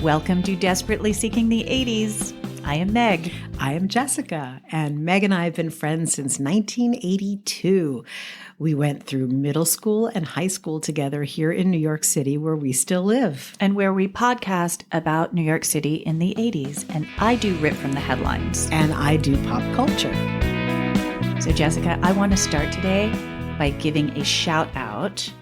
Welcome to Desperately Seeking the 80s. I am Meg. I am Jessica, and Meg and I have been friends since 1982. We went through middle school and high school together here in New York City, where we still live. And where we podcast about New York City in the 80s. And I do rip from the headlines. And I do pop culture. So Jessica, I want to start today by giving a shout out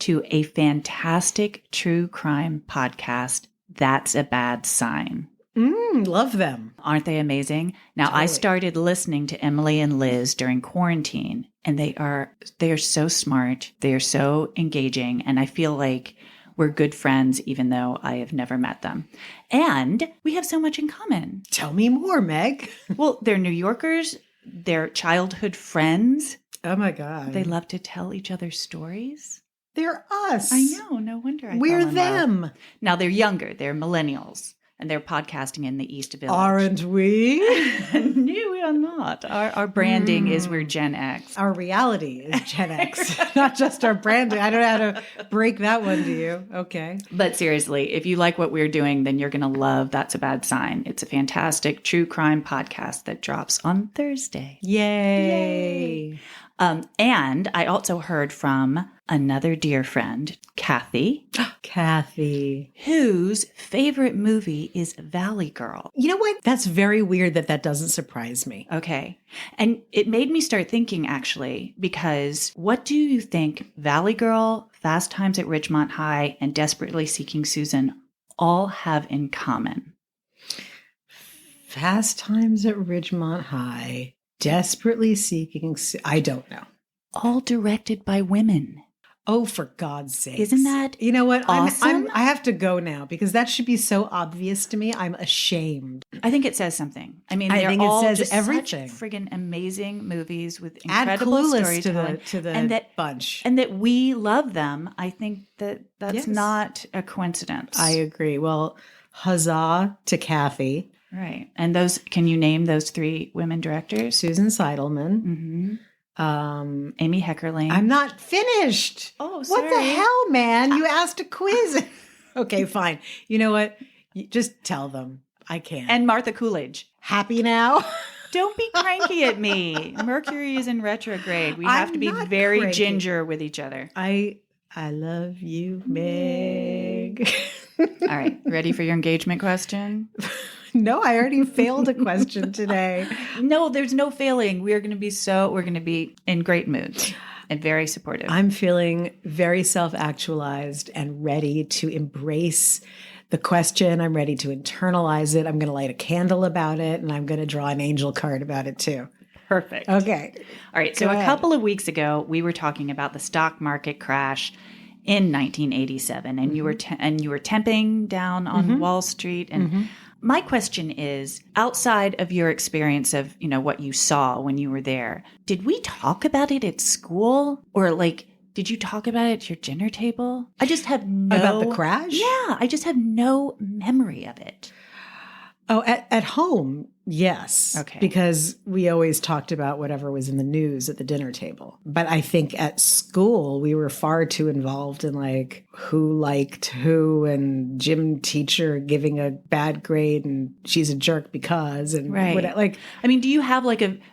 to a fantastic true crime podcast, That's a Bad Sign. Love them. Aren't they amazing? Now, Totally. I started listening to Emily and Liz during quarantine, and they are so smart. They are so engaging, and I feel like we're good friends, even though I have never met them. And we have so much in common. Tell me more, Meg. Well, they're New Yorkers. They're childhood friends. Oh, my God. They love to tell each other stories. They're us. I know. No wonder We're fell in love. them. Now, they're younger. They're millennials. And they're podcasting in the East Village. Aren't we? No, we are not. Our branding is we're Gen X. Our reality is Gen X, not just our branding. I don't know how to break that one to you. Okay. But seriously, if you like what we're doing, then you're going to love That's a Bad Sign. It's a fantastic true crime podcast that drops on Thursday. Yay. And I also heard from another dear friend, Kathy. Kathy. Whose favorite movie is Valley Girl. You know what? That's very weird that doesn't surprise me. Okay. And it made me start thinking, actually, because what do you think Valley Girl, Fast Times at Ridgemont High, and Desperately Seeking Susan all have in common? Fast Times at Ridgemont High. Desperately Seeking... I don't know. All directed by women. Oh, for God's sake. Isn't that You know what? awesome? I have to go now because that should be so obvious to me. I'm ashamed. I think it says something. I mean, I they're think it all says just everything. such friggin' amazing movies with Add incredible Clueless storytelling. to the and that, bunch. And that we love them. I think that's Yes. not a coincidence. I agree. Well, huzzah to Kathy. Right. And can you name those three women directors? Susan Seidelman. Mm-hmm. Amy Heckerling. I'm not finished. Oh, sorry. What the hell, man? You asked a quiz. Okay, fine. You know what? Just tell them. I can't. And Martha Coolidge. Happy now? Don't be cranky at me. Mercury is in retrograde. We have I'm to be not very cranky. ginger with each other. I love you, Meg. All right. Ready for your engagement question? No, I already failed a question today. No, there's no failing. We're going to be in great moods and very supportive. I'm feeling very self-actualized and ready to embrace the question. I'm ready to internalize it. I'm going to light a candle about it, and I'm going to draw an angel card about it too. Perfect. Okay. All right. So Go a ahead. couple of weeks ago, we were talking about the stock market crash in 1987, and you were temping down on Wall Street. And my question is, outside of your experience of, what you saw when you were there, did we talk about it at school, or did you talk about it at your dinner table? I just have About the crash? Yeah, I just have no memory of it. Oh, at home, yes. Okay. Because we always talked about whatever was in the news at the dinner table. But I think at school, we were far too involved in who liked who and gym teacher giving a bad grade and she's a jerk because and Right. I mean, do you have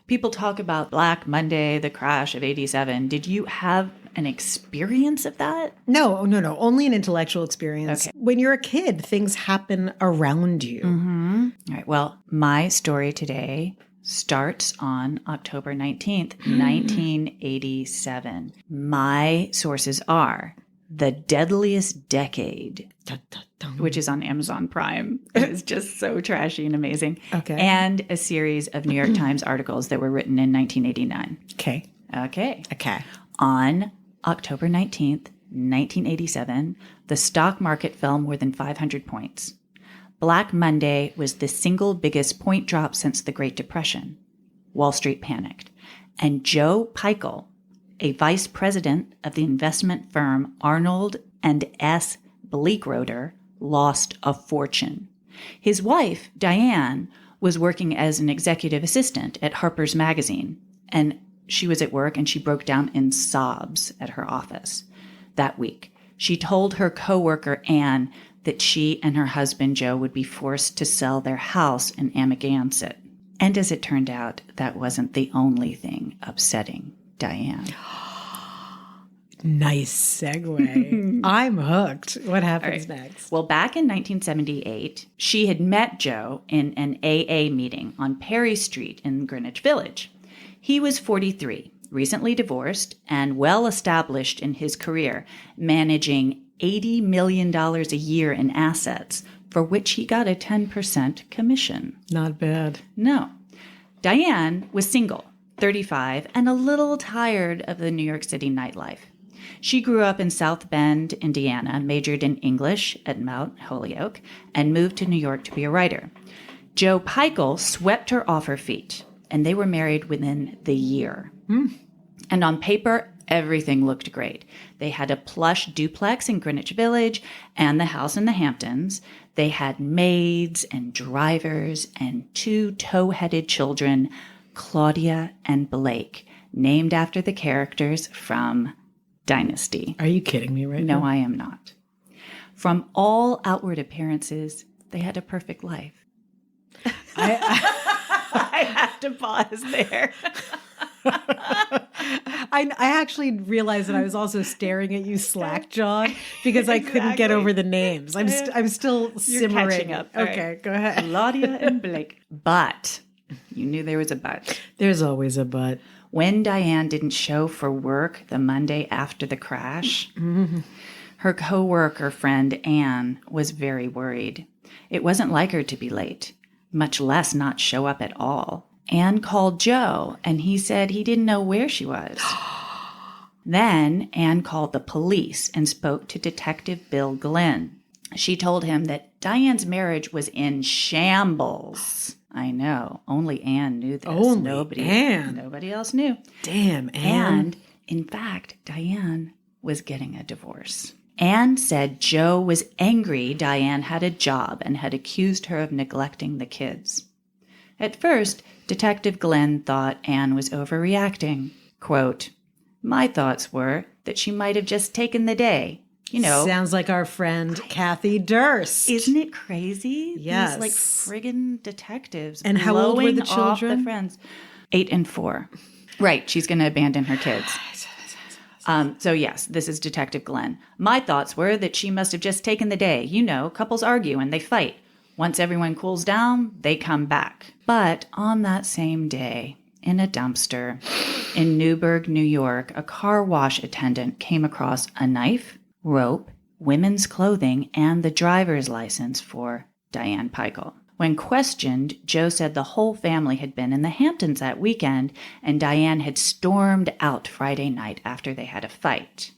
people talk about Black Monday, the crash of 87. Did you have an experience of that? No. Only an intellectual experience. Okay. When you're a kid, things happen around you. Mm-hmm. All right. Well, my story today starts on October 19th, 1987. My sources are The Deadliest Decade, Dun, dun, dun. which is on Amazon Prime. It's just so trashy and amazing. Okay. And a series of New York Times articles that were written in 1989. Okay. Okay. On October 19th, 1987, the stock market fell more than 500 points. Black Monday was the single biggest point drop since the Great Depression. Wall Street panicked. And Joe Pikul, a vice president of the investment firm Arnold and S. Bleekroder, lost a fortune. His wife, Diane, was working as an executive assistant at Harper's Magazine, and she was at work and she broke down in sobs at her office that week. She told her coworker, Anne, that she and her husband Joe would be forced to sell their house in Amagansett. And as it turned out, that wasn't the only thing upsetting Diane. Nice segue. I'm hooked. What happens next? Well, back in 1978, she had met Joe in an AA meeting on Perry Street in Greenwich Village. He was 43, recently divorced, and well established in his career, managing $80 million a year in assets, for which he got a 10% commission. Not bad. No. Diane was single, 35, and a little tired of the New York City nightlife. She grew up in South Bend, Indiana, majored in English at Mount Holyoke, and moved to New York to be a writer. Joe Pikul swept her off her feet, and they were married within the year. And on paper, everything looked great. They had a plush duplex in Greenwich Village and the house in the Hamptons. They had maids and drivers and 2 tow-headed children, Claudia and Blake, named after the characters from Dynasty. Are you kidding me right now? No, I am not. From all outward appearances, they had a perfect life. I have to pause there. I actually realized that I was also staring at you slack-jawed because I couldn't get over the names. I'm still simmering. Catching up. Okay, right. Go ahead. Claudia and Blake. But, you knew there was a but. There's always a but. When Diane didn't show for work the Monday after the crash, her coworker friend Anne was very worried. It wasn't like her to be late, much less not show up at all. Anne called Joe, and he said he didn't know where she was. Then Anne called the police and spoke to Detective Bill Glenn. She told him that Diane's marriage was in shambles. I know. Only Anne knew this. Nobody else knew. Damn, Anne. And, in fact, Diane was getting a divorce. Anne said Joe was angry Diane had a job and had accused her of neglecting the kids. At first, Detective Glenn thought Anne was overreacting. Quote, "My thoughts were that she might have just taken the day. You know." Sounds like our friend Kathy Durst. Isn't it crazy? Yes. These like friggin' detectives. And how old were the blowing off children? The friends. 8 and 4. Right. She's going to abandon her kids. So yes, this is Detective Glenn. "My thoughts were that she must have just taken the day. You know, couples argue and they fight. Once everyone cools down, they come back." But on that same day, in a dumpster in Newburgh, New York, a car wash attendant came across a knife, rope, women's clothing, and the driver's license for Diane Pikul. When questioned, Joe said the whole family had been in the Hamptons that weekend, and Diane had stormed out Friday night after they had a fight.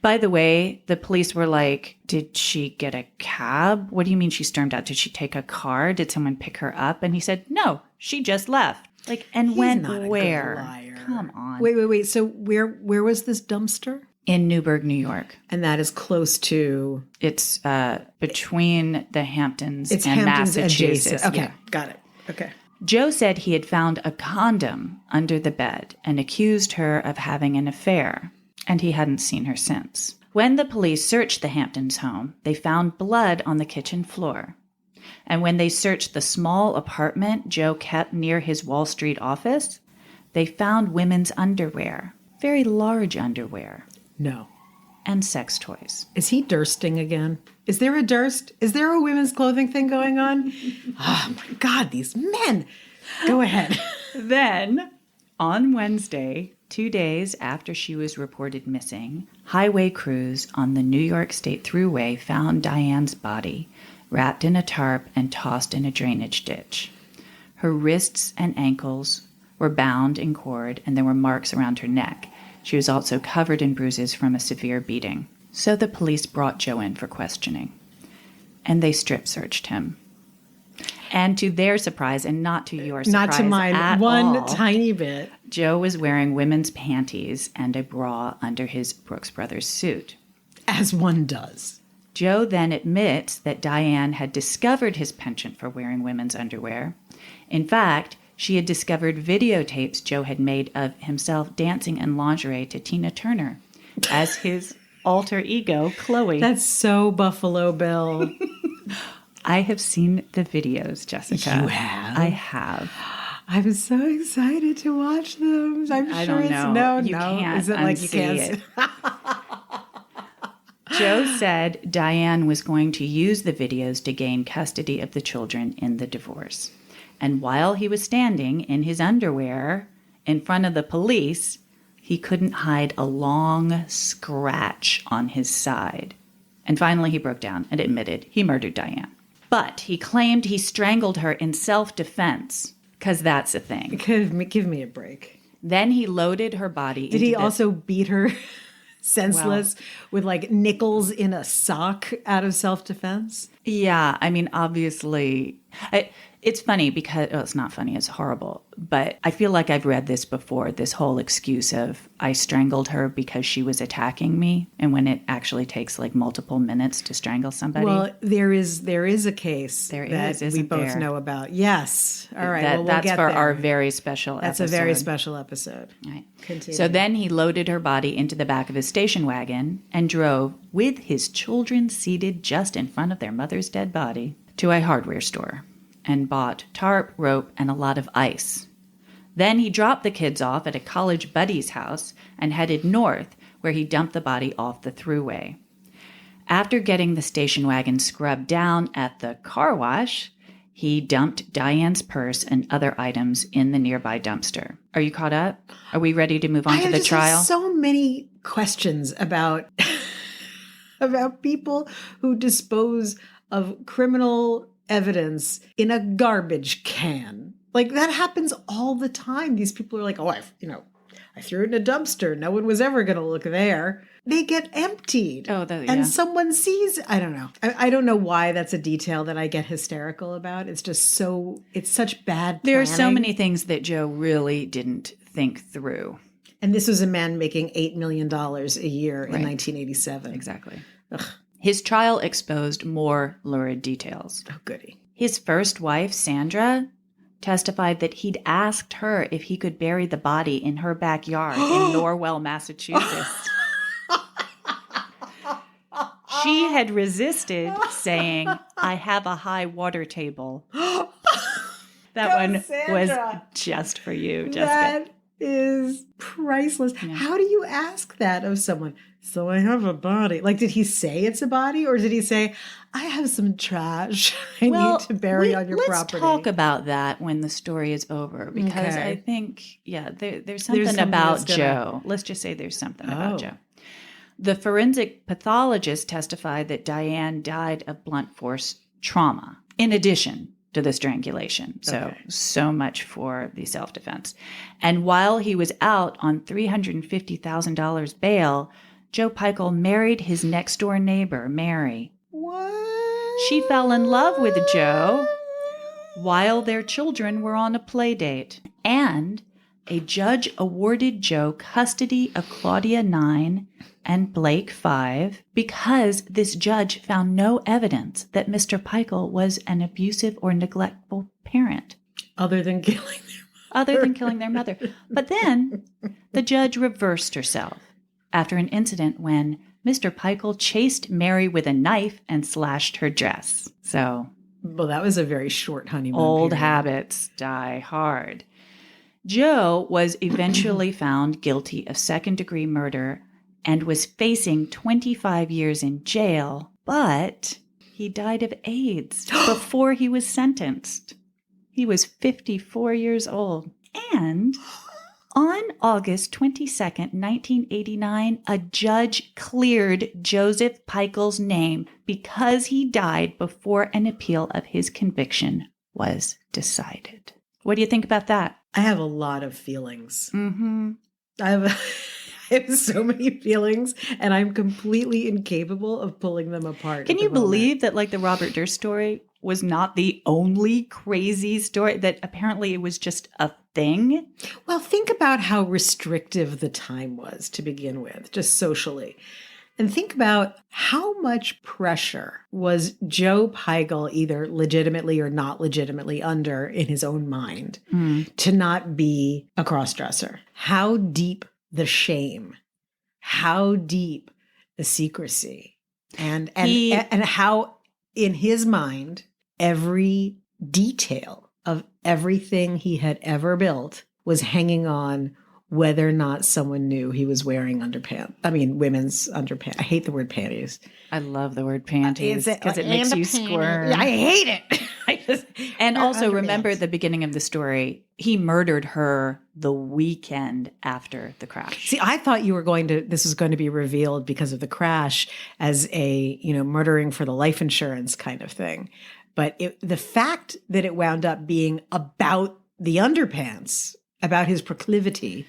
By the way, the police were like, "Did she get a cab? What do you mean she stormed out? Did she take a car? Did someone pick her up?" And he said, "No, she just left." Like, and He's went not a good where? liar. Come on. Wait. So where was this dumpster? In Newburgh, New York. And that is close to... It's between the Hamptons and Hamptons Massachusetts. adjacent. Okay, Yeah. got it. Okay. Joe said he had found a condom under the bed and accused her of having an affair, and he hadn't seen her since. When the police searched the Hamptons home, they found blood on the kitchen floor. And when they searched the small apartment Joe kept near his Wall Street office, they found women's underwear, very large underwear, No. and sex toys. Is he Dursting again? Is there a Durst? Is there a women's clothing thing going on? Oh my God, these men. Go ahead. Then, on Wednesday, 2 days after she was reported missing, highway crews on the New York State Thruway found Diane's body, wrapped in a tarp and tossed in a drainage ditch. Her wrists and ankles were bound in cord, and there were marks around her neck. She was also covered in bruises from a severe beating. So the police brought Joe in for questioning, and they strip searched him. And to their surprise, and not to your surprise Not to mine, at one all, tiny bit. Joe was wearing women's panties and a bra under his Brooks Brothers suit. As one does. Joe then admits that Diane had discovered his penchant for wearing women's underwear. In fact, she had discovered videotapes Joe had made of himself dancing in lingerie to Tina Turner as his alter ego, Chloe. That's so Buffalo Bill. I have seen the videos, Jessica. You have? I have. I was so excited to watch them. I don't know. You can't Is it like you unsee can't? Joe said Diane was going to use the videos to gain custody of the children in the divorce. And while he was standing in his underwear in front of the police, he couldn't hide a long scratch on his side. And finally, he broke down and admitted he murdered Diane. But he claimed he strangled her in self-defense, because that's a thing. Give me a break. Then he loaded her body. Did he also beat her senseless with like nickels in a sock out of self-defense? Yeah, I mean, obviously, it's funny because, it's not funny, it's horrible. But I feel like I've read this before, this whole excuse of I strangled her because she was attacking me. And when it actually takes like multiple minutes to strangle somebody. Well, there is a case that we both know about. Yes. All right. We'll that's get for there. our very special episode. That's a very special episode. Right. Continue. So then he loaded her body into the back of his station wagon and drove with his children seated just in front of their mother's dead body to a hardware store and bought tarp, rope, and a lot of ice. Then he dropped the kids off at a college buddy's house and headed north, where he dumped the body off the thruway. After getting the station wagon scrubbed down at the car wash, he dumped Diane's purse and other items in the nearby dumpster. Are you caught up? Are we ready to move on to the trial? Have so many questions about about people who dispose of criminal evidence in a garbage can. Like that happens all the time. These people are like, I threw it in a dumpster. No one was ever going to look there. They get emptied. And someone sees, I don't know. I don't know why that's a detail that I get hysterical about. It's just it's such bad planning. There are so many things that Joe really didn't think through. And this was a man making $8 million a year in 1987. Exactly. Ugh. His trial exposed more lurid details. Oh, goody. His first wife, Sandra, testified that he'd asked her if he could bury the body in her backyard in Norwell, Massachusetts. She had resisted, saying, I have a high water table. That one was just for you, Jessica. That is priceless. Yeah. How do you ask that of someone? So I have a body. Like, did he say it's a body, or did he say, I have some trash I need to bury on your property? Let's talk about that when the story is over, because I think, there's something about Joe. Let's just say there's something about Joe. The forensic pathologist testified that Diane died of blunt force trauma, in addition to the strangulation. So much for the self-defense. And while he was out on $350,000 bail, Joe Pikul married his next-door neighbor, Mary. What? She fell in love with Joe while their children were on a play date. And a judge awarded Joe custody of Claudia 9 and Blake 5 because this judge found no evidence that Mr. Pikul was an abusive or neglectful parent. Other than killing their mother. But then the judge reversed herself after an incident when Mr. Pikul chased Mary with a knife and slashed her dress. So, well, that was a very short honeymoon old period. Habits die hard. Joe was eventually found guilty of second-degree murder and was facing 25 years in jail, but he died of AIDS before he was sentenced. He was 54 years old. And on August 22nd, 1989, a judge cleared Joseph Pikul's name because he died before an appeal of his conviction was decided. What do you think about that? I have a lot of feelings. Mm-hmm. I have so many feelings, and I'm completely incapable of pulling them apart. Can you believe that, like, the Robert Durst story was not the only crazy story, that apparently it was just a thing? Well, think about how restrictive the time was to begin with, just socially. And think about how much pressure was Joe Pikul either legitimately or not legitimately under in his own mind to not be a crossdresser. How deep the shame, how deep the secrecy, and how in his mind, every detail of everything he had ever built was hanging on whether or not someone knew he was wearing underpants. I mean, women's underpants. I hate the word panties. I love the word panties because it makes you squirm. I hate it. And also remember at the beginning of the story, he murdered her the weekend after the crash. See, I thought this was going to be revealed because of the crash as a, murdering for the life insurance kind of thing. But the fact that it wound up being about the underpants, about his proclivity,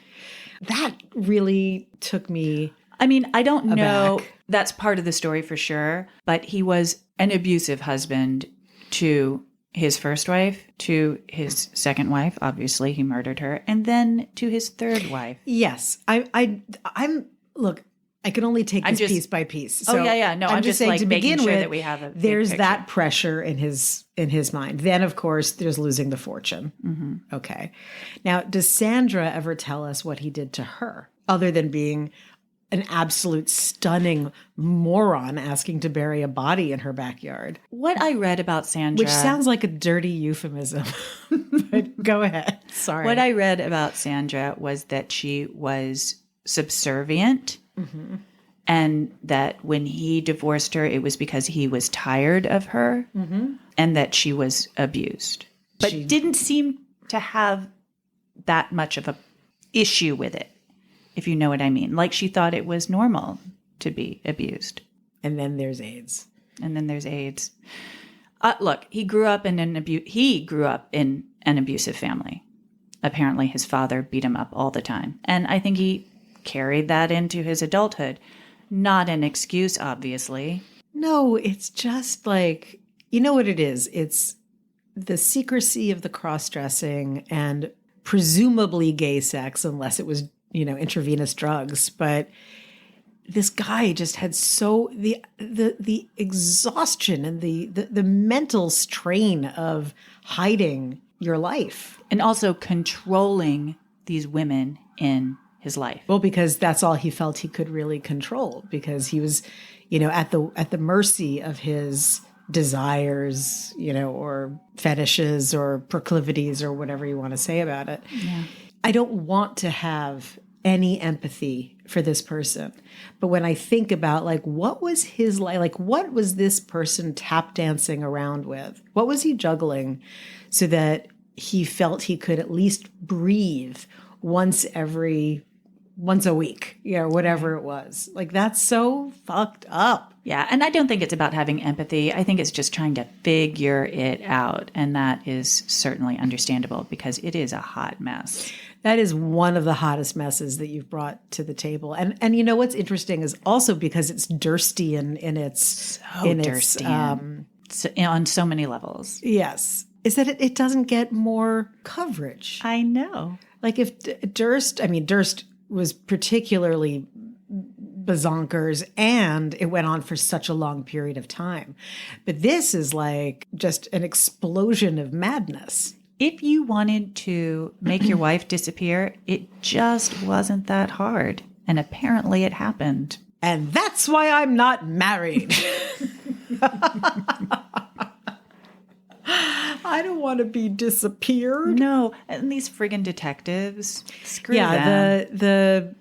that really took me I mean, I don't know. aback. That's part of the story for sure. But he was an abusive husband to his first wife, to his second wife. Obviously, he murdered her. And then to his third wife. Yes. Look, I can only take this piece by piece. So No, I'm just saying like to making begin sure with, that we have a big there's picture. that pressure in his mind. Then, of course, there's losing the fortune. Mm-hmm. Okay. Now, does Sandra ever tell us what he did to her, other than being an absolute stunning moron asking to bury a body in her backyard? What I read about Sandra, Which sounds like a dirty euphemism. But go ahead. Sorry. what I read about Sandra was that she was subservient. Mm-hmm. And that when he divorced her, it was because he was tired of her, Mm-hmm. and that she was abused, but didn't seem to have that much of a issue with it, if you know what I mean. Like she thought it was normal to be abused. And then there's AIDS. Look, he grew up in an abusive family. Apparently his father beat him up all the time. And I think he carried that into his adulthood. Not an excuse, obviously. No, it's just like, you know what it is? It's the secrecy of the cross-dressing and presumably gay sex, unless it was, intravenous drugs. But this guy just had the exhaustion and the mental strain of hiding your life. And also controlling these women in his life. Well, because that's all he felt he could really control, because he was, at the mercy of his desires, or fetishes or proclivities or whatever you want to say about it. Yeah. I don't want to have any empathy for this person. But when I think about what was his life, what was this person tap dancing around with? What was he juggling so that he felt he could at least breathe once a week, whatever it was. That's so fucked up. Yeah. And I don't think it's about having empathy. I think it's just trying to figure it out. And that is certainly understandable because it is a hot mess. That is one of the hottest messes that you've brought to the table. And what's interesting is also because it's Durstian in its on so many levels. Yes. Is that it doesn't get more coverage. I know. If Durst was particularly bazonkers, and it went on for such a long period of time. But this is just an explosion of madness. If you wanted to make your wife disappear, it just wasn't that hard. And apparently it happened. And that's why I'm not married. I don't want to be disappeared. No, and these friggin' detectives, screw them.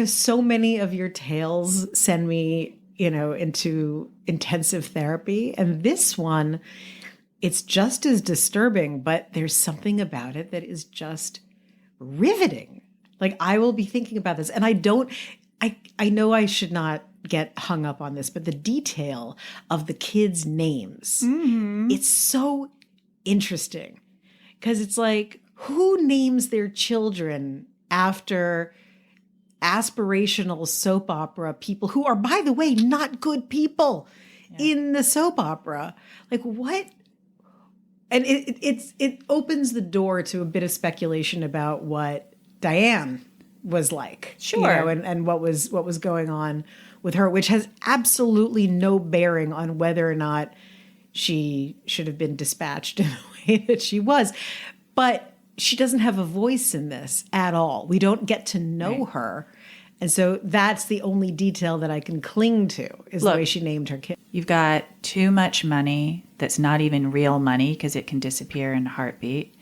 So many of your tales send me, into intensive therapy. And this one, it's just as disturbing, but there's something about it that is just riveting. I will be thinking about this. And I know I should not get hung up on this, but the detail of the kids' names, it's so interesting because it's who names their children after aspirational soap opera people who are, by the way, not good people in the soap opera? What? And it opens the door to a bit of speculation about what Diane was like, sure, and what was going on with her, which has absolutely no bearing on whether or not she should have been dispatched in the way that she was. But she doesn't have a voice in this at all. We don't get to know her And so that's the only detail that I can cling to is the way she named her kid. You've got too much money that's not even real money because it can disappear in a heartbeat.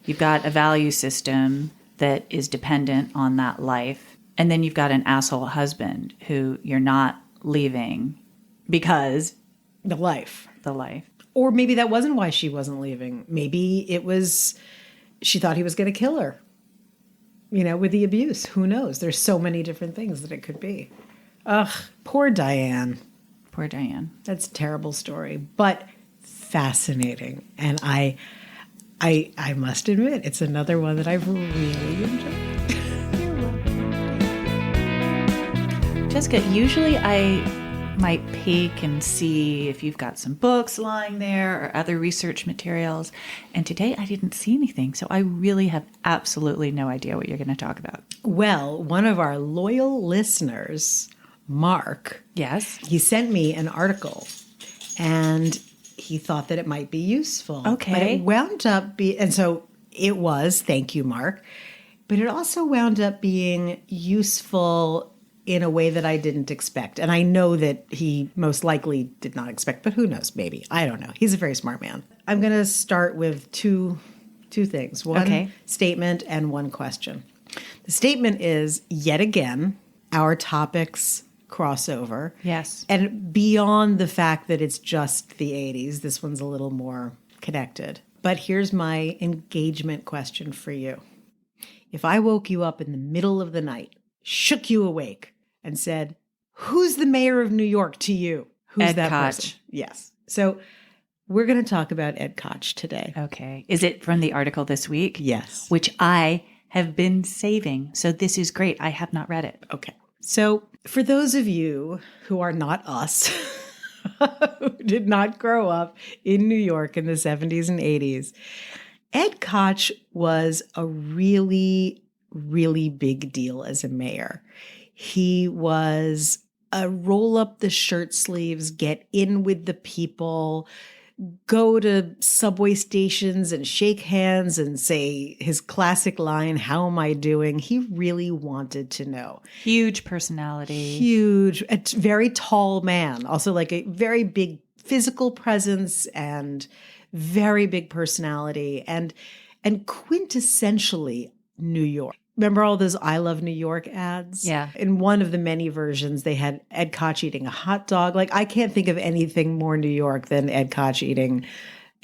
You've got a value system that is dependent on that life. And then you've got an asshole husband who you're not leaving because The life. Or maybe that wasn't why she wasn't leaving. Maybe it was she thought he was going to kill her. With the abuse. Who knows? There's so many different things that it could be. Ugh, poor Diane. Poor Diane. That's a terrible story, but fascinating. And I must admit, it's another one that I've really enjoyed. Jessica, usually I might peek and see if you've got some books lying there or other research materials. And today I didn't see anything. So I really have absolutely no idea what you're going to talk about. Well, one of our loyal listeners, Mark. Yes. He sent me an article and he thought that it might be useful. Okay. But it wound up and so it was, thank you, Mark. But it also wound up being useful in a way that I didn't expect. And I know that he most likely did not expect, but who knows, maybe. I don't know. He's a very smart man. I'm going to start with two things. One statement and one question. The statement is, yet again, our topics crossover. Yes. And beyond the fact that it's just the 80s, this one's a little more connected. But here's my engagement question for you. If I woke you up in the middle of the night, shook you awake, and said, who's the mayor of New York to you? Who's Ed that Koch. person? Yes. So we're going to talk about Ed Koch today. Okay. Is it from the article this week? Yes. Which I have been saving. So this is great. I have not read it. Okay. So for those of you who are not us, who did not grow up in New York in the 70s and 80s, Ed Koch was a really, really big deal as a mayor. He was a roll up the shirt sleeves, get in with the people, go to subway stations and shake hands and say his classic line, how am I doing? He really wanted to know. Huge personality. Huge, a very tall man, also like a very big physical presence and very big personality and quintessentially New York. Remember all those I Love New York ads? Yeah. In one of the many versions, they had Ed Koch eating a hot dog. Like, I can't think of anything more New York than Ed Koch eating,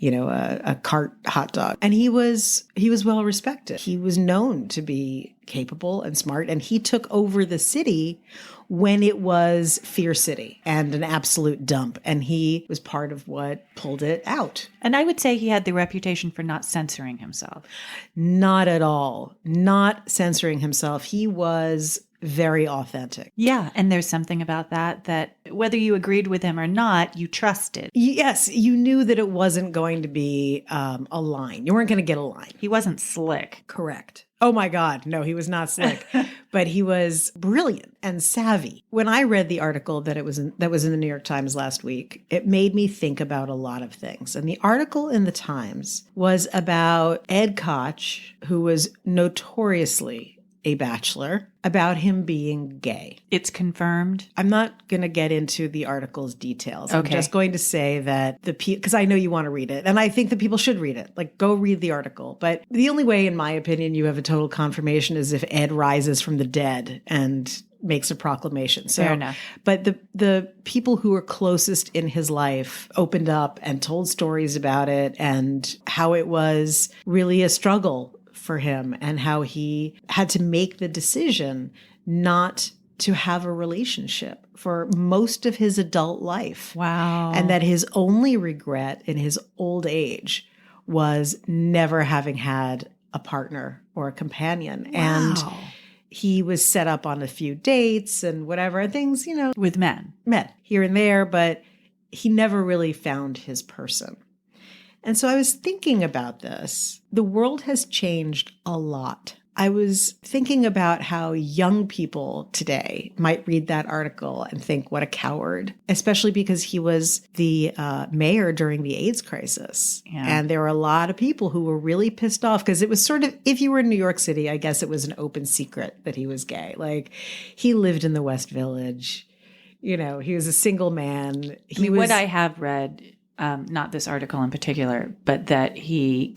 a cart hot dog. And he was well respected. He was known to be capable and smart. And he took over the city when it was Fear City and an absolute dump. And he was part of what pulled it out. And I would say he had the reputation for not censoring himself. Not at all. Not censoring himself. He was very authentic. Yeah. And there's something about that whether you agreed with him or not, you trusted. Yes. You knew that it wasn't going to be a line. You weren't going to get a line. He wasn't slick. Correct. Oh my God. No, he was not slick, but he was brilliant and savvy. When I read the article that was in the New York Times last week, it made me think about a lot of things. And the article in the Times was about Ed Koch, who was notoriously a bachelor, about him being gay. It's confirmed. I'm not going to get into the article's details. Okay. I'm just going to say that because I know you want to read it, and I think that people should read it. Like, go read the article. But the only way, in my opinion, you have a total confirmation is if Ed rises from the dead and makes a proclamation. So, fair enough. But the people who were closest in his life opened up and told stories about it and how it was really a struggle for him and how he had to make the decision not to have a relationship for most of his adult life. Wow. And that his only regret in his old age was never having had a partner or a companion. Wow. And he was set up on a few dates and whatever things, with men here and there, but he never really found his person. And so I was thinking about this. The world has changed a lot. I was thinking about how young people today might read that article and think, what a coward, especially because he was the mayor during the AIDS crisis. Yeah. And there were a lot of people who were really pissed off because it was sort of, if you were in New York City, I guess it was an open secret that he was gay. Like, he lived in the West Village. You know, he was a single man. What I have read, not this article in particular, but that he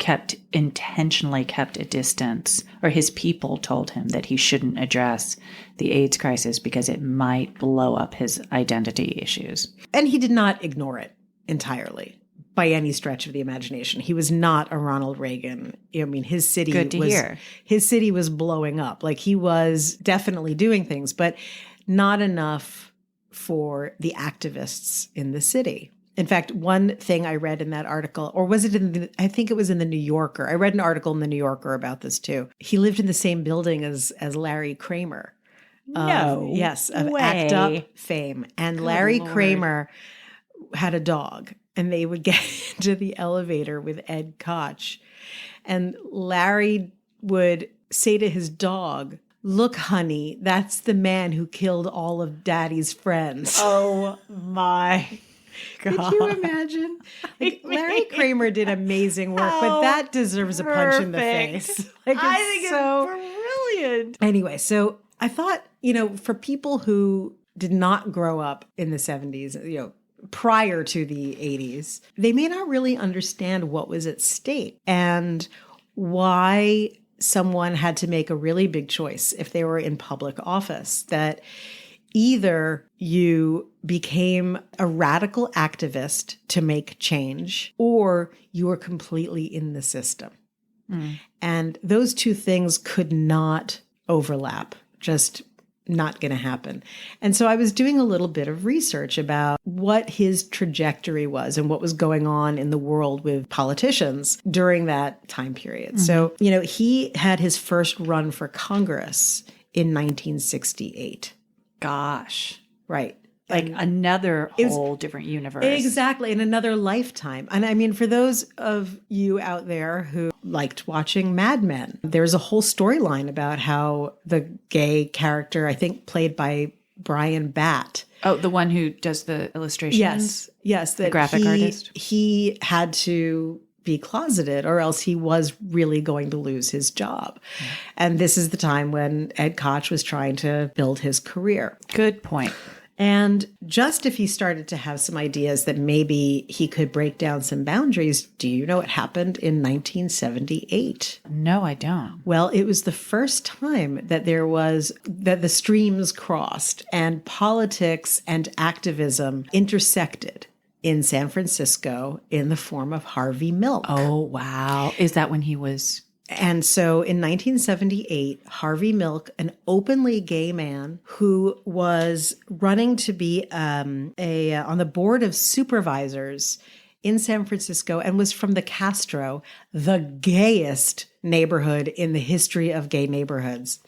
intentionally kept a distance, or his people told him that he shouldn't address the AIDS crisis because it might blow up his identity issues. And he did not ignore it entirely by any stretch of the imagination. He was not a Ronald Reagan. I mean, his city was blowing up. Like, he was definitely doing things, but not enough for the activists in the city. In fact, one thing I read in that article, or was it I think it was in the New Yorker. I read an article in the New Yorker about this too. He lived in the same building as Larry Kramer. Yes, of Act Up fame. And Larry Kramer had a dog, and they would get into the elevator with Ed Koch. And Larry would say to his dog, "Look, honey, that's the man who killed all of Daddy's friends." Oh my God. Could you imagine? Like, Larry Kramer did amazing work, but that deserves a punch in the face. Like, I think it's brilliant. Anyway, so I thought, for people who did not grow up in the 70s, prior to the 80s, they may not really understand what was at stake and why someone had to make a really big choice if they were in public office, that either you became a radical activist to make change, or you were completely in the system. And those two things could not overlap, just not going to happen. And so I was doing a little bit of research about what his trajectory was and what was going on in the world with politicians during that time period. So, he had his first run for Congress in 1968. Gosh. Right. Like another whole different universe. Exactly. In another lifetime. And I mean, for those of you out there who liked watching Mad Men, there's a whole storyline about how the gay character, I think played by Brian Batt. Oh, the one who does the illustrations? Yes. The graphic artist? He had to be closeted, or else he was really going to lose his job. And this is the time when Ed Koch was trying to build his career. Good point. And just if he started to have some ideas that maybe he could break down some boundaries, do you know what happened in 1978? No, I don't. Well, it was the first time that that the streams crossed and politics and activism intersected in San Francisco in the form of Harvey Milk. Oh, wow. Is that when he was... And so in 1978, Harvey Milk, an openly gay man who was running to be on the board of supervisors in San Francisco and was from the Castro, the gayest neighborhood in the history of gay neighborhoods,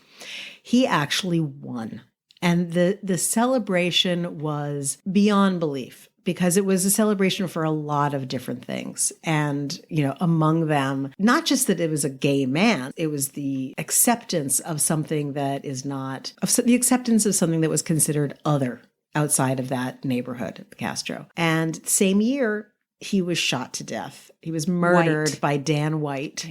he actually won. And the celebration was beyond belief, because it was a celebration for a lot of different things. And, among them, not just that it was a gay man, it was the acceptance of something that was considered other outside of that neighborhood, the Castro. And same year, he was shot to death. He was murdered by Dan White.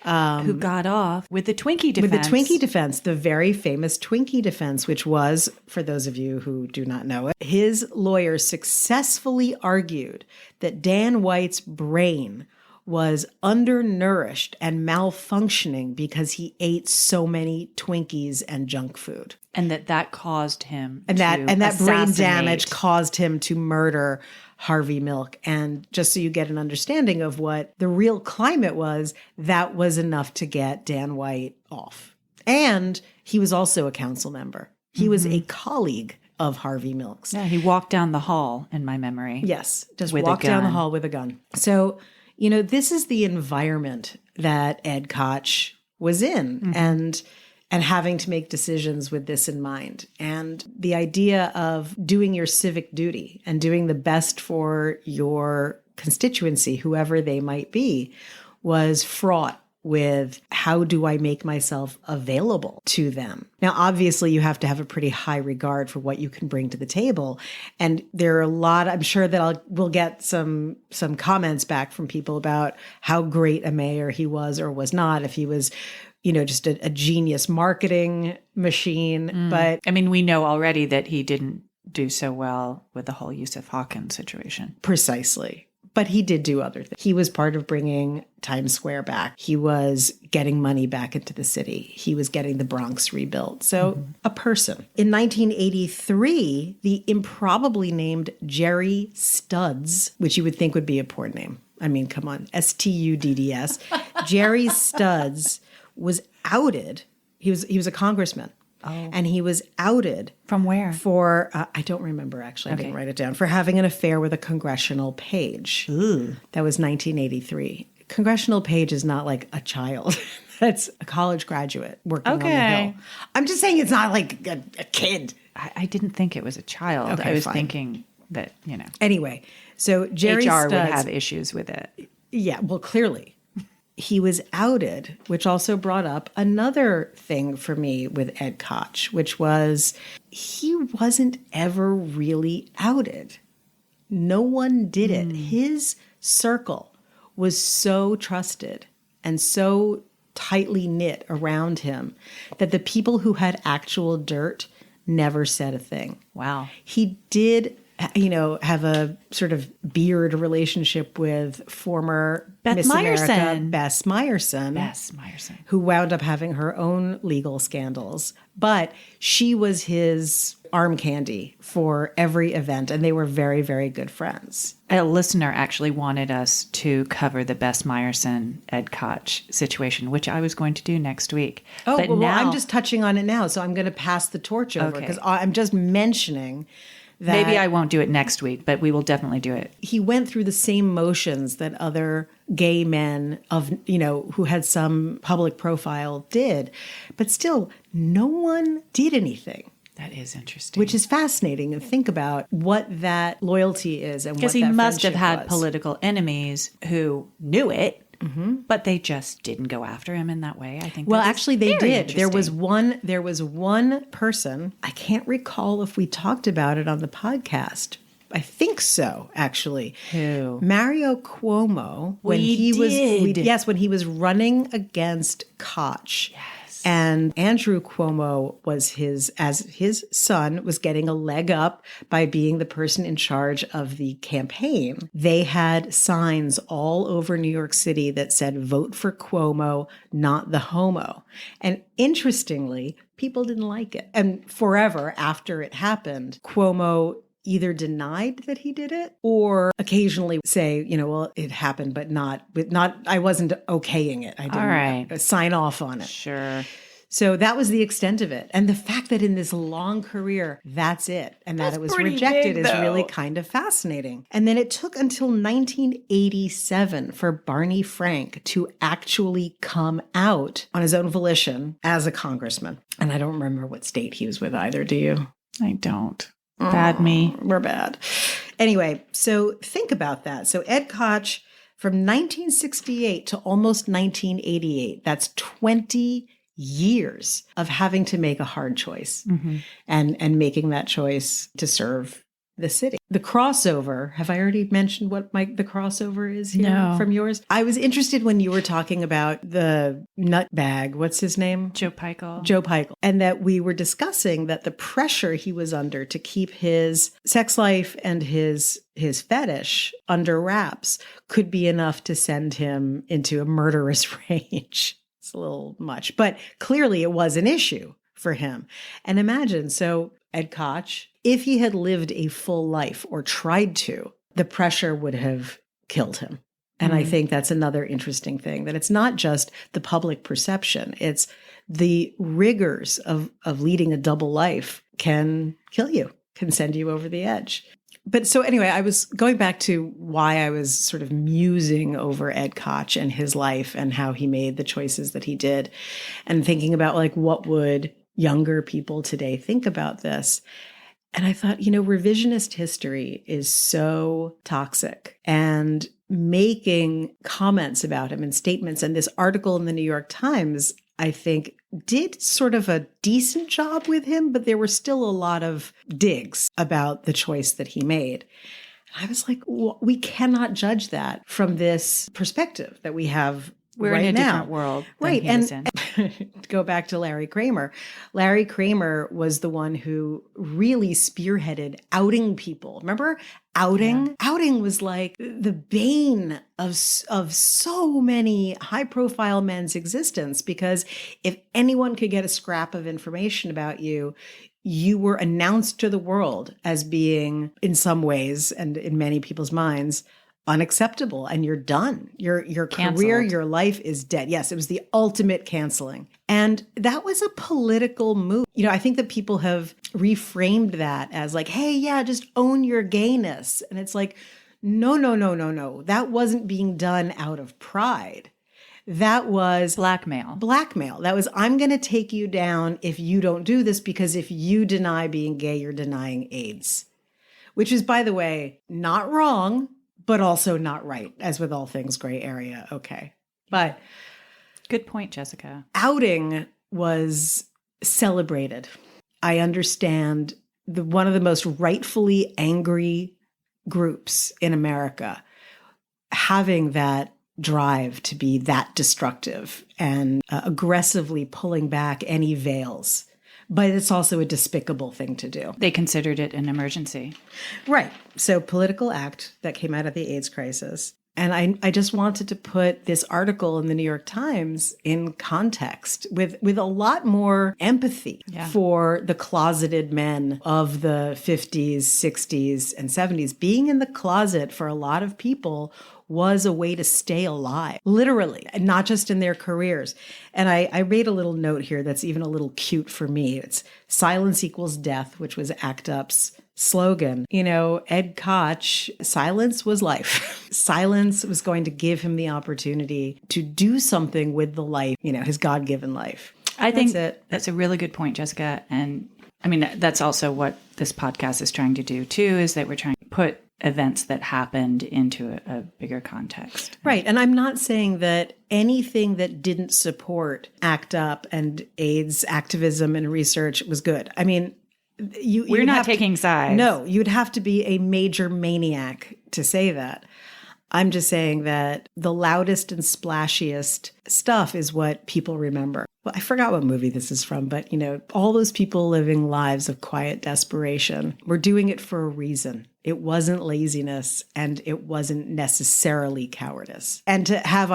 Who got off with the Twinkie defense. With the Twinkie defense, the very famous Twinkie defense, which was, for those of you who do not know it, his lawyer successfully argued that Dan White's brain was undernourished and malfunctioning because he ate so many Twinkies and junk food. And that caused him and that brain damage caused him to murder Harvey Milk. And just so you get an understanding of what the real climate was, that was enough to get Dan White off. And he was also a council member. He was a colleague of Harvey Milk's. Yeah, he walked down the hall, in my memory. Yes, just walked down the hall with a gun. So, this is the environment that Ed Koch was in. And having to make decisions with this in mind. And the idea of doing your civic duty and doing the best for your constituency, whoever they might be, was fraught with how do I make myself available to them? Now, obviously, you have to have a pretty high regard for what you can bring to the table. And there are a lot, I'm sure that we'll get some comments back from people about how great a mayor he was or was not, if he was, just a genius marketing machine. But I mean, we know already that he didn't do so well with the whole Yusuf Hawkins situation. Precisely. But he did do other things. He was part of bringing Times Square back. He was getting money back into the city. He was getting the Bronx rebuilt. So a person. In 1983, the improbably named Jerry Studds, which you would think would be a porn name. I mean, come on, Studds. Jerry Studds was outed. He was a congressman. Oh. And he was outed. From where? For, I don't remember actually, I didn't write it down, for having an affair with a congressional page. Ooh. That was 1983. Congressional page is not like a child. That's a college graduate working on the Hill. I'm just saying it's not like a kid. I didn't think it was a child. Okay, I was fine. thinking that, Anyway, so Jerry HR Studds would have issues with it. Yeah, well, clearly. He was outed, which also brought up another thing for me with Ed Koch, which was he wasn't ever really outed. No one did it. His circle was so trusted and so tightly knit around him that the people who had actual dirt never said a thing. Wow. He did have a sort of beard relationship with former Miss America, Bess Meyerson, who wound up having her own legal scandals. But she was his arm candy for every event, and they were very, very good friends. A listener actually wanted us to cover the Bess Meyerson Ed Koch situation, which I was going to do next week. Oh, but well, now I'm just touching on it now, so I'm going to pass the torch over because I'm just mentioning that maybe I won't do it next week, but we will definitely do it. He went through the same motions that other gay men who had some public profile did, but still no one did anything. That is interesting. Which is fascinating. And think about what that loyalty is and what that friendship was. Because he must have had was. political enemies who knew it, but they just didn't go after him in that way. I think. Well, actually, they did. There was one person. I can't recall if we talked about it on the podcast. I think so, actually. Who? Mario Cuomo. When he was running against Koch. Yes. And Andrew Cuomo was his son was getting a leg up by being the person in charge of the campaign. They had signs all over New York City that said, "Vote for Cuomo, not the homo." And interestingly, people didn't like it. And forever after it happened, Cuomo either denied that he did it or occasionally say, well, it happened, but I wasn't okaying it. I didn't sign off on it. Sure. So that was the extent of it. And the fact that in this long career, that's it. And that it was rejected is really kind of fascinating. And then it took until 1987 for Barney Frank to actually come out on his own volition as a congressman. And I don't remember what state he was with either. Do you? I don't. Bad me. We're bad. Anyway, so think about that. So Ed Koch, from 1968 to almost 1988, that's 20 years of having to make a hard choice and making that choice to serve the city. The crossover, have I already mentioned what the crossover is here from yours? I was interested when you were talking about the nutbag. What's his name? Joe Pikul. Joe Pikul. And that we were discussing that the pressure he was under to keep his sex life and his fetish under wraps could be enough to send him into a murderous range. It's a little much, but clearly it was an issue for him. And imagine, so Ed Koch, if he had lived a full life or tried to, the pressure would have killed him. And I think that's another interesting thing, that it's not just the public perception, it's the rigors of leading a double life can kill you, can send you over the edge. But so anyway, I was going back to why I was sort of musing over Ed Koch and his life and how he made the choices that he did, and thinking about what would younger people today think about this. And I thought, revisionist history is so toxic. And making comments about him and statements. And this article in the New York Times, I think, did sort of a decent job with him, but there were still a lot of digs about the choice that he made. I was like, well, we cannot judge that from this perspective that we have We're right in a now. different world than Right. he And was in. to go back to Larry Kramer. Larry Kramer was the one who really spearheaded outing people. Remember? Outing? Yeah. Outing was like the bane of so many high-profile men's existence, because if anyone could get a scrap of information about you, you were announced to the world as being, in some ways and in many people's minds, unacceptable, and you're done. Your career, your life is dead. Yes, it was the ultimate canceling. And that was a political move. You know, I think that people have reframed that as like, hey, yeah, just own your gayness. And it's like, no. That wasn't being done out of pride. That was blackmail. That was, I'm going to take you down if you don't do this, because if you deny being gay, you're denying AIDS. Which is, by the way, not wrong, but also not right, as with all things gray area. Okay. But good point, Jessica. Outing was celebrated. I understand one of the most rightfully angry groups in America having that drive to be that destructive and aggressively pulling back any veils. But it's also a despicable thing to do. They considered it an emergency. Right. So political act that came out of the AIDS crisis. And I just wanted to put this article in the New York Times in context with a lot more empathy for the closeted men of the 50s, 60s, and 70s. Being in the closet for a lot of people was a way to stay alive, literally, and not just in their careers. And I made a little note here that's even a little cute for me. It's silence equals death, which was ACT UP's slogan. You know, Ed Koch, silence was life. Silence was going to give him the opportunity to do something with the life, you know, his God-given life. I think that's a really good point, Jessica. And I mean, that's also what this podcast is trying to do too, is that we're trying to put events that happened into a bigger context. Right. And I'm not saying that anything that didn't support ACT UP and AIDS activism and research was good. I mean, we're not taking sides. No, you'd have to be a major maniac to say that. I'm just saying that the loudest and splashiest stuff is what people remember. Well, I forgot what movie this is from, but, you know, all those people living lives of quiet desperation were doing it for a reason. It wasn't laziness, and it wasn't necessarily cowardice. And to have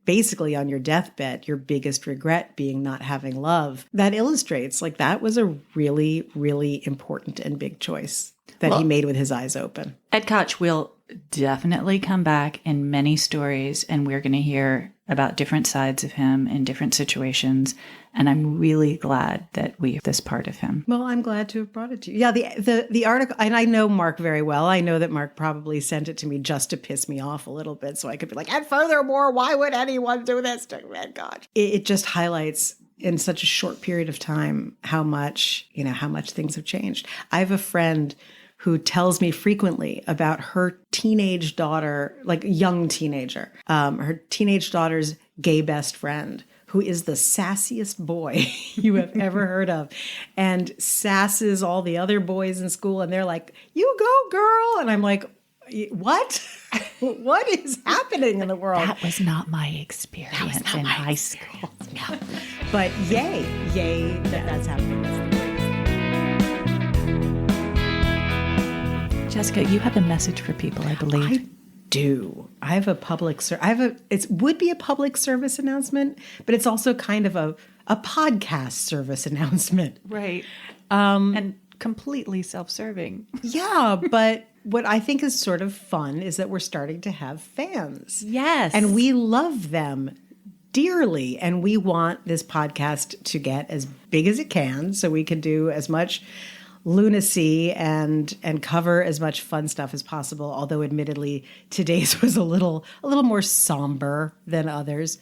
basically on your deathbed, your biggest regret being not having love, that illustrates, like, that was a really, really important and big choice that he made with his eyes open. Ed Koch will definitely come back in many stories, and we're going to hear about different sides of him in different situations. And I'm really glad that we have this part of him. Well, I'm glad to have brought it to you. Yeah, the article, and I know Mark very well. I know that Mark probably sent it to me just to piss me off a little bit, so I could be like, and furthermore, why would anyone do this to Ed Koch? It just highlights in such a short period of time how much things have changed. I have a friend who tells me frequently about her teenage daughter, like a young teenager, her teenage daughter's gay best friend, who is the sassiest boy you have ever heard of, and sasses all the other boys in school. And they're like, "You go, girl." And I'm like, what? What is happening in the world? That was not my experience in high school. No. But yay that's happening. That's the greatest. Jessica, you have a message for people, I believe. I do. I have a public it would be a public service announcement, but it's also kind of a podcast service announcement. Right. And completely self-serving. Yeah, but what I think is sort of fun is that we're starting to have fans. Yes. And we love them dearly, and we want this podcast to get as big as it can so we can do as much lunacy and cover as much fun stuff as possible. Although admittedly, today's was a little more somber than others,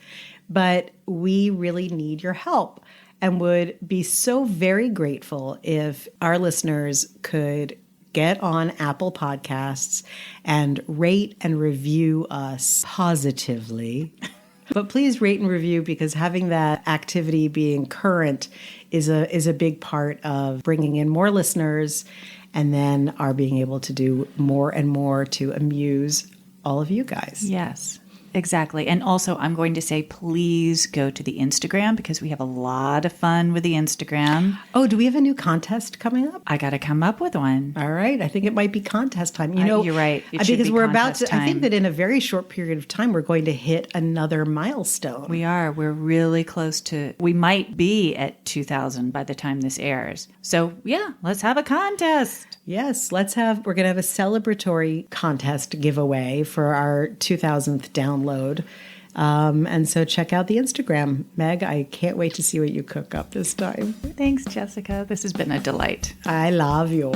but we really need your help and would be so very grateful if our listeners could get on Apple Podcasts and rate and review us positively. But please rate and review, because having that activity being current is a big part of bringing in more listeners, and then our being able to do more and more to amuse all of you guys. Yes, exactly. And also, I'm going to say, please go to the Instagram, because we have a lot of fun with the Instagram. Oh, do we have a new contest coming up? I got to come up with one. All right. I think it might be contest time. You're right. It should because be we're about contest to, I think time. that in a very short period of time, we're going to hit another milestone. We are. We're really close to, we might be at 2,000 by the time this airs. So yeah, let's have a contest. Yes, we're going to have a celebratory contest giveaway for our 2000th download. And so check out the Instagram. Meg, I can't wait to see what you cook up this time. Thanks, Jessica. This has been a delight. I love you.